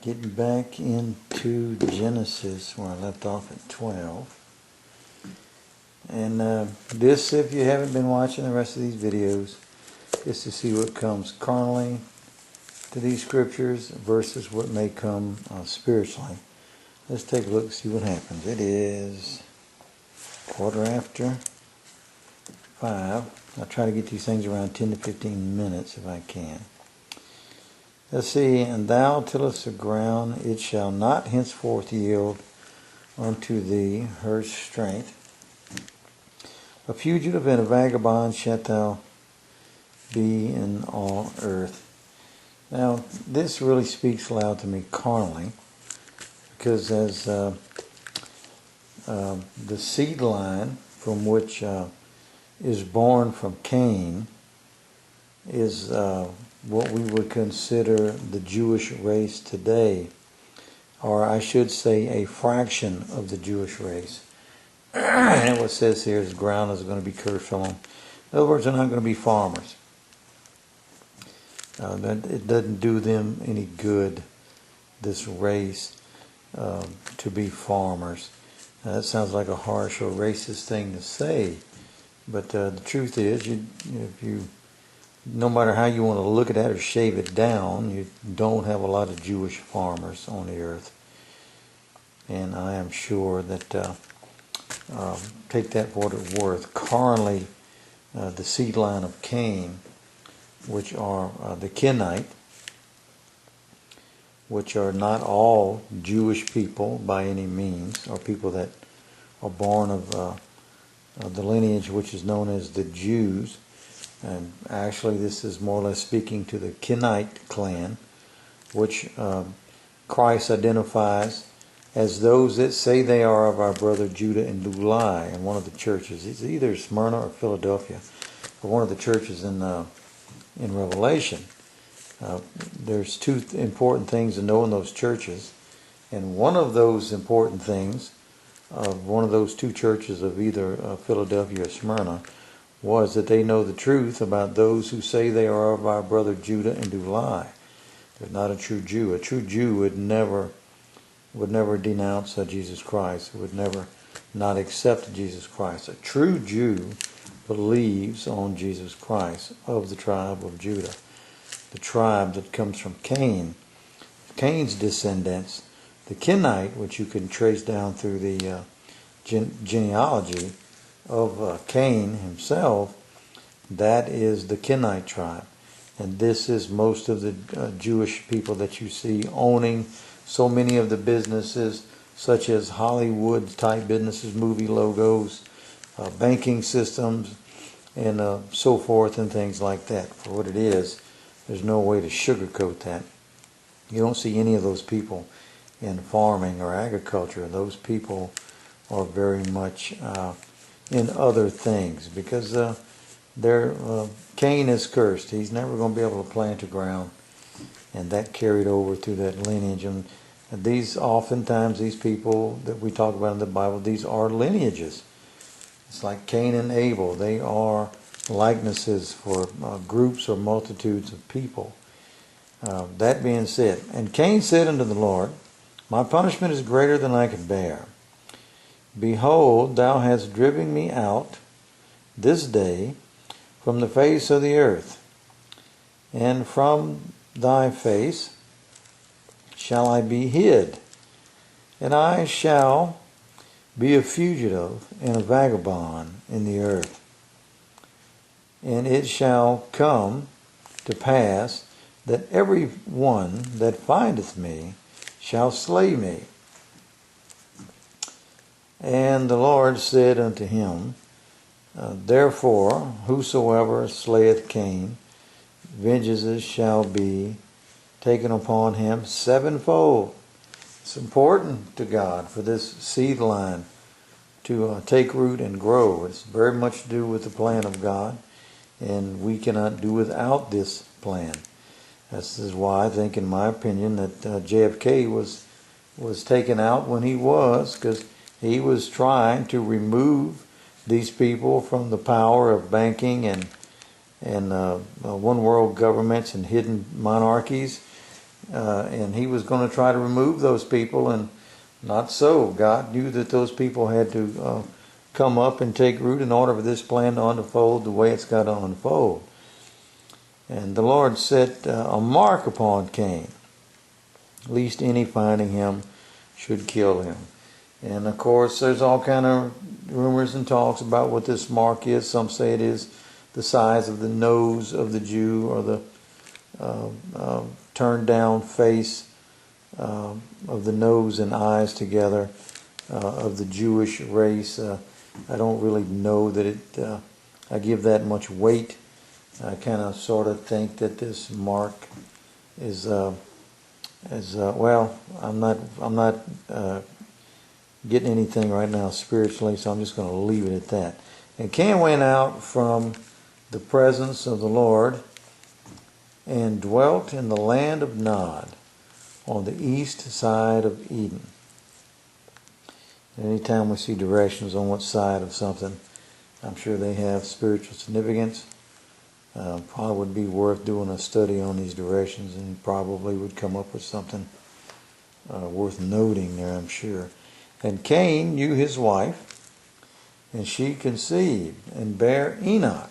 Getting back into Genesis where I left off at 12. And this, if you haven't been watching the rest of these videos, is to see what comes carnally to these scriptures versus what may come spiritually. Let's take a look and see what happens. It is 5:15. I'll try to get these things around 10 to 15 minutes if I can. Let's see, and thou tillest the ground, it shall not henceforth yield unto thee her strength. A fugitive and a vagabond shalt thou be in all earth. Now, this really speaks loud to me carnally, because as the seed line from which is born from Cain is what we would consider the Jewish race today, or I should say a fraction of the Jewish race. And what it says here is the ground is going to be cursed from them. In other words, they're not going to be farmers. It doesn't do them any good, this race, to be farmers. Now, that sounds like a harsh or racist thing to say, but the truth is, no matter how you want to look at that or shave it down, you don't have a lot of Jewish farmers on the earth. And I am sure that, take that for what it's worth, carnally, the seed line of Cain, which are the Kenite, which are not all Jewish people by any means, or people that are born of the lineage which is known as the Jews. And actually this is more or less speaking to the Kenite clan, which Christ identifies as those that say they are of our brother Judah and do lie in one of the churches. It's either Smyrna or Philadelphia, or one of the churches in Revelation. There's two important things to know in those churches, and one of those important things of one of those two churches of either Philadelphia or Smyrna was that they know the truth about those who say they are of our brother Judah and do lie. They're not a true Jew. A true Jew would never denounce Jesus Christ, would never not accept Jesus Christ. A true Jew believes on Jesus Christ of the tribe of Judah, the tribe that comes from Cain. Cain's descendants, the Kenite, which you can trace down through the genealogy of Cain himself, that is the Kenite tribe. And this is most of the Jewish people that you see owning so many of the businesses, such as Hollywood type businesses, movie logos, banking systems, and so forth and things like that. For what it is, there's no way to sugarcoat that. You don't see any of those people in farming or agriculture. Those people are very much in other things, because Cain is cursed. He's never going to be able to plant the ground, and that carried over through that lineage. And oftentimes these people that we talk about in the Bible, these are lineages. It's like Cain and Abel. They are likenesses for groups or multitudes of people. That being said, and Cain said unto the Lord, my punishment is greater than I can bear. Behold, thou hast driven me out this day from the face of the earth, and from thy face shall I be hid, and I shall be a fugitive and a vagabond in the earth. And it shall come to pass that every one that findeth me shall slay me. And the Lord said unto him, therefore, whosoever slayeth Cain, vengeance shall be taken upon him sevenfold. It's important to God for this seed line to take root and grow. It's very much to do with the plan of God, and we cannot do without this plan. This is why I think, in my opinion, that JFK was taken out when he was, because he was trying to remove these people from the power of banking and one world governments and hidden monarchies and he was going to try to remove those people, and not so. God knew that those people had to come up and take root in order for this plan to unfold the way it's got to unfold. And the Lord set a mark upon Cain, lest any finding him should kill him. And of course, there's all kind of rumors and talks about what this mark is. Some say it is the size of the nose of the Jew, or the turned down face of the nose and eyes together of the Jewish race. I don't really know that I give that much weight. I kind of sort of think that this mark is well, I'm not getting anything right now spiritually, so I'm just going to leave it at that. And Cain went out from the presence of the Lord and dwelt in the land of Nod, on the east side of Eden. Anytime we see directions on what side of something, I'm sure they have spiritual significance. Probably would be worth doing a study on these directions, and probably would come up with something worth noting there, I'm sure. And Cain knew his wife, and she conceived and bare Enoch.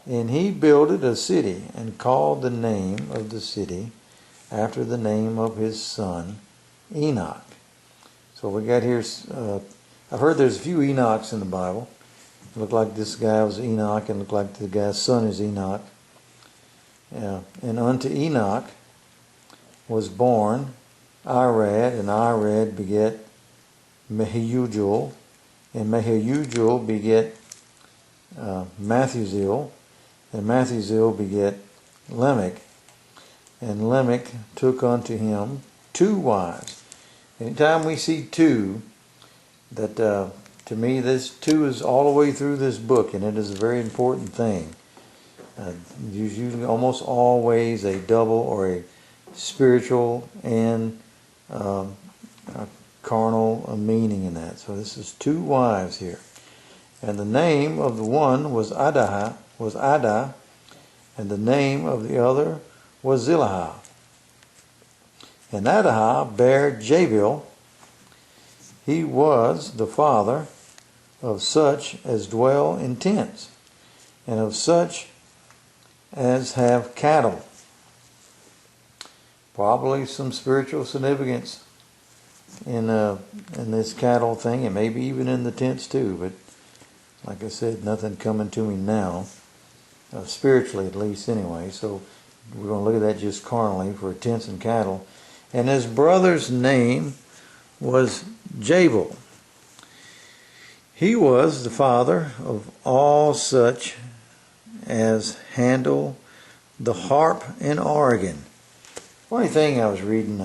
And he builded a city, and called the name of the city after the name of his son Enoch. So we got here, I've heard there's a few Enochs in the Bible. It looked like this guy was Enoch, and looked like the guy's son is Enoch. And unto Enoch was born Irad, and Irad beget Mehujael, and Mehujael beget Methuselah, and Methuselah beget Lamech, and Lamech took unto him 2 wives. Anytime we see 2, that to me this 2 is all the way through this book, and it is a very important thing. There's usually almost always a double or a spiritual and a carnal meaning in that. So this is 2 wives here. And the name of the one was Ada, and the name of the other was Zillah. And Ada bare Jabal. He was the father of such as dwell in tents, and of such as have cattle. Probably some spiritual significance in this cattle thing, and maybe even in the tents too. But like I said, nothing coming to me now, spiritually at least anyway. So we're going to look at that just carnally for tents and cattle. And his brother's name was Jabal. He was the father of all such as handle the harp and organ. Funny thing, I was reading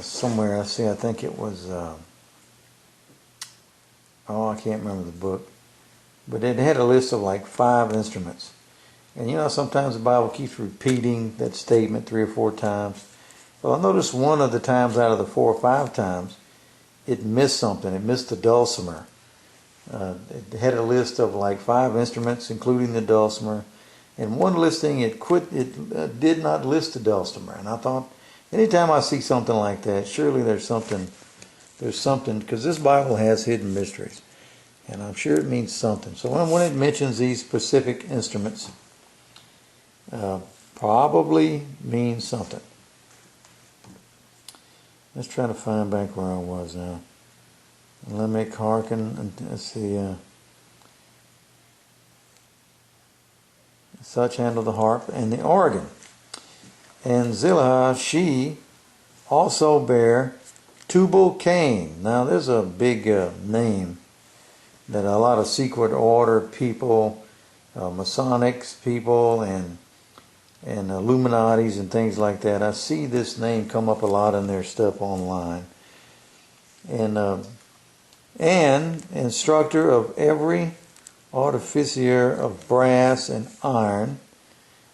somewhere, I think it was, I can't remember the book, but it had a list of like 5 instruments. And you know, sometimes the Bible keeps repeating that statement 3 or 4 times. Well, I noticed one of the times out of the 4 or 5 times, it missed something. It missed the dulcimer. It had a list of like 5 instruments, including the dulcimer. And one listing, it did not list the dulcimer. And I thought, anytime I see something like that, surely there's something, because this Bible has hidden mysteries. And I'm sure it means something. So when it mentions these specific instruments, probably means something. Let's try to find back where I was now. Lamech, hearken, and let's see. Such handle the harp and the organ. And Zillah, she also bare Tubal-Cain. Now there's a big name that a lot of secret order people, Masonics people, and Illuminatis and things like that. I see this name come up a lot in their stuff online. And instructor of every artificer of brass and iron,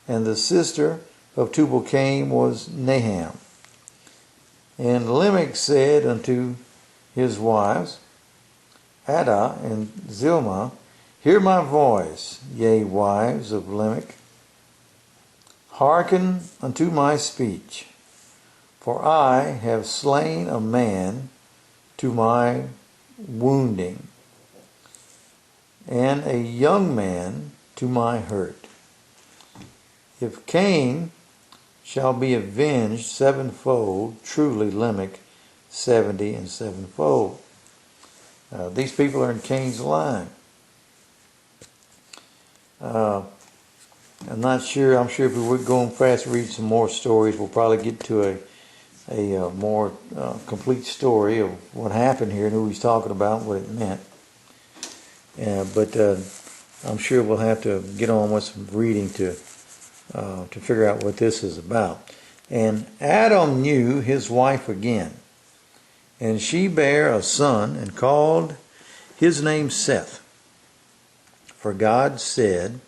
and the sister of Tubal-Cain was Naham. And Lamech said unto his wives, Ada and Zilmah, hear my voice, yea, wives of Lamech. Hearken unto my speech, for I have slain a man to my wounding, and a young man to my hurt. If Cain shall be avenged sevenfold, truly Lamech 70 and sevenfold. These people are in Cain's line. I'm not sure. I'm sure if we were going fast to read some more stories, we'll probably get to a more complete story of what happened here and who he's talking about, what it meant. But I'm sure we'll have to get on with some reading to figure out what this is about. And Adam knew his wife again, and she bare a son, and called his name Seth. For God said,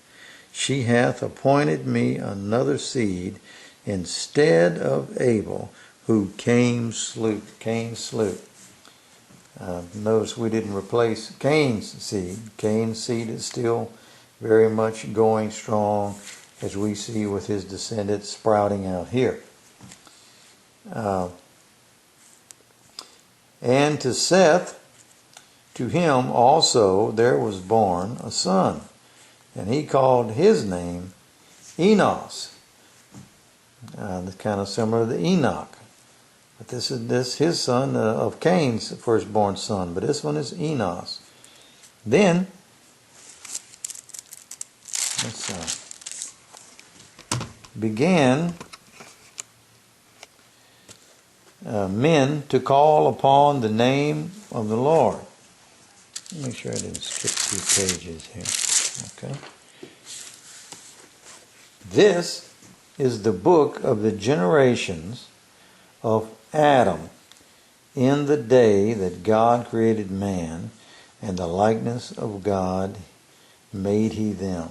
She hath appointed me another seed instead of Abel, who Cain slew. Notice we didn't replace Cain's seed. Cain's seed is still very much going strong, as we see with his descendants sprouting out here. And to Seth, to him also there was born a son, and he called his name Enos. That's kind of similar to Enoch. But this is his son of Cain's firstborn son, but this one is Enos. Then, began men to call upon the name of the Lord. Make sure I didn't skip 2 pages here. Okay. This is the book of the generations of Adam in the day that God created man, and the likeness of God made he them.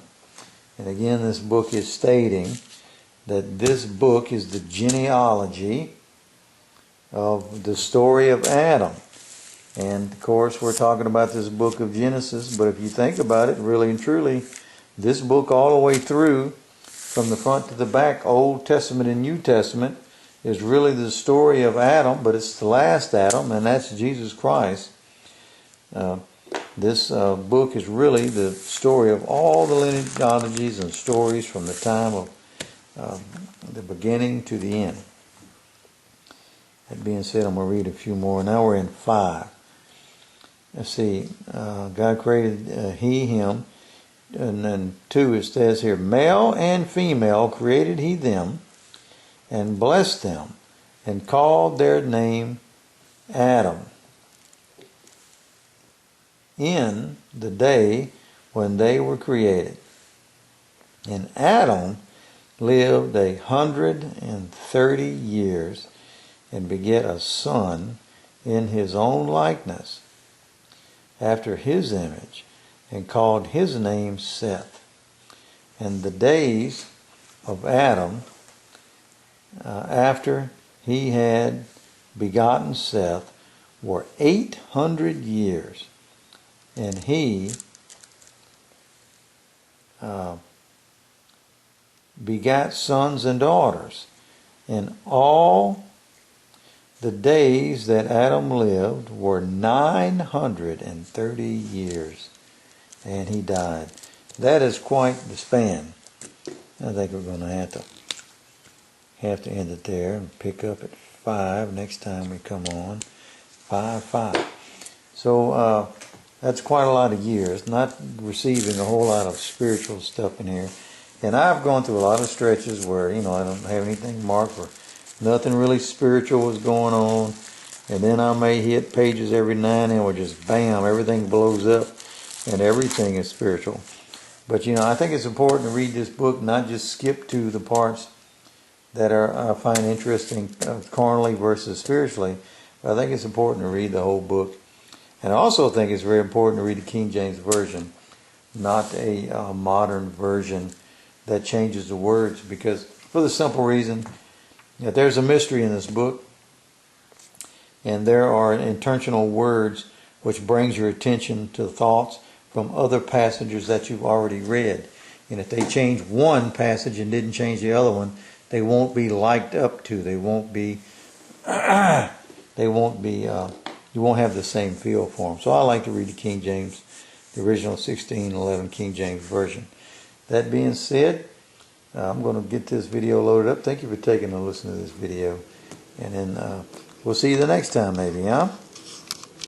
And again, this book is stating that this book is the genealogy of the story of Adam. And of course, we're talking about this book of Genesis, but if you think about it, really and truly, this book all the way through, from the front to the back, Old Testament and New Testament, is really the story of Adam, but it's the last Adam, and that's Jesus Christ. This book is really the story of all the lineages and stories from the time of the beginning to the end. That being said, I'm going to read a few more. Now we're in 5. Let's see. God created he, him. And then 2, it says here, male and female created he them, and blessed them, and called their name Adam, in the day when they were created. And Adam lived 130 years, and begat a son in his own likeness, after his image, and called his name Seth. And the days of Adam, after he had begotten Seth, were 800 years, and he begat sons and daughters. And all the days that Adam lived were 930 years, and he died. That is quite the span. I think we're going to have to end it there and pick up at 5 next time we come on. 5. So that's quite a lot of years, not receiving a whole lot of spiritual stuff in here. And I've gone through a lot of stretches where, I don't have anything marked, where nothing really spiritual was going on. And then I may hit pages every now and then where just bam, everything blows up and everything is spiritual. But I think it's important to read this book, not just skip to the parts that I find interesting carnally versus spiritually. But I think it's important to read the whole book. And I also think it's very important to read the King James Version, not a modern version that changes the words, because for the simple reason that there's a mystery in this book, and there are intentional words which brings your attention to thoughts from other passages that you've already read. And if they change one passage and didn't change the other one, they won't be liked up to. They won't be. They won't be. You won't have the same feel for them. So I like to read the King James, the original 1611 King James version. That being said, I'm going to get this video loaded up. Thank you for taking a listen to this video, and then we'll see you the next time, maybe, huh?